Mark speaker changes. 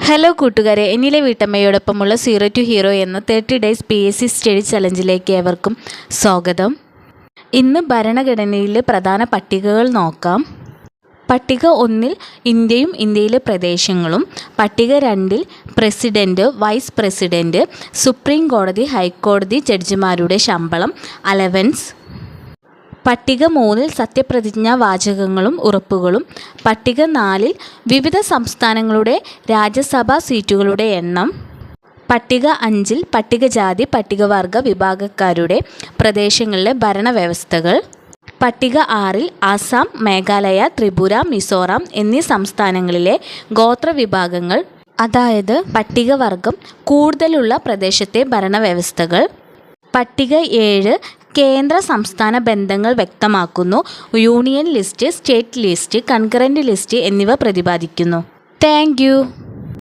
Speaker 1: Hello കൂട്ടുകാരെ, എന്നിലെ വീട്ടമ്മയോടൊപ്പമുള്ള zero to hero എന്ന 30 ഡേയ്സ് PSC സ്റ്റഡി ചലഞ്ചിലേക്ക് ഏവർക്കും സ്വാഗതം. ഇന്ന് ഭരണഘടനയിലെ പ്രധാന പട്ടികകൾ നോക്കാം. പട്ടിക 1 ഇന്ത്യയും ഇന്ത്യയിലെ പ്രദേശങ്ങളും, പട്ടിക 2 പ്രസിഡൻറ്റ്, വൈസ് പ്രസിഡൻറ്റ്, സുപ്രീം കോടതി, ഹൈക്കോടതി ജഡ്ജിമാരുടെ ശമ്പളം, അലവൻസ്. പട്ടിക 3 സത്യപ്രതിജ്ഞാ വാചകങ്ങളും ഉറപ്പുകളും. പട്ടിക 4 വിവിധ സംസ്ഥാനങ്ങളുടെ രാജ്യസഭാ സീറ്റുകളുടെ എണ്ണം. പട്ടിക 5 പട്ടികജാതി പട്ടികവർഗ വിഭാഗക്കാരുടെ പ്രദേശങ്ങളിലെ ഭരണവ്യവസ്ഥകൾ. പട്ടിക 6 ആസാം, മേഘാലയ, ത്രിപുര, മിസോറാം എന്നീ സംസ്ഥാനങ്ങളിലെ ഗോത്രവിഭാഗങ്ങൾ, അതായത് പട്ടികവർഗം കൂടുതലുള്ള പ്രദേശത്തെ ഭരണവ്യവസ്ഥകൾ. പട്ടിക 7 കേന്ദ്ര സംസ്ഥാന ബന്ധങ്ങൾ വ്യക്തമാക്കുന്നു. Union list, state list, concurrent list എന്നിവ പ്രതിപാദിക്കുന്നു. Thank you.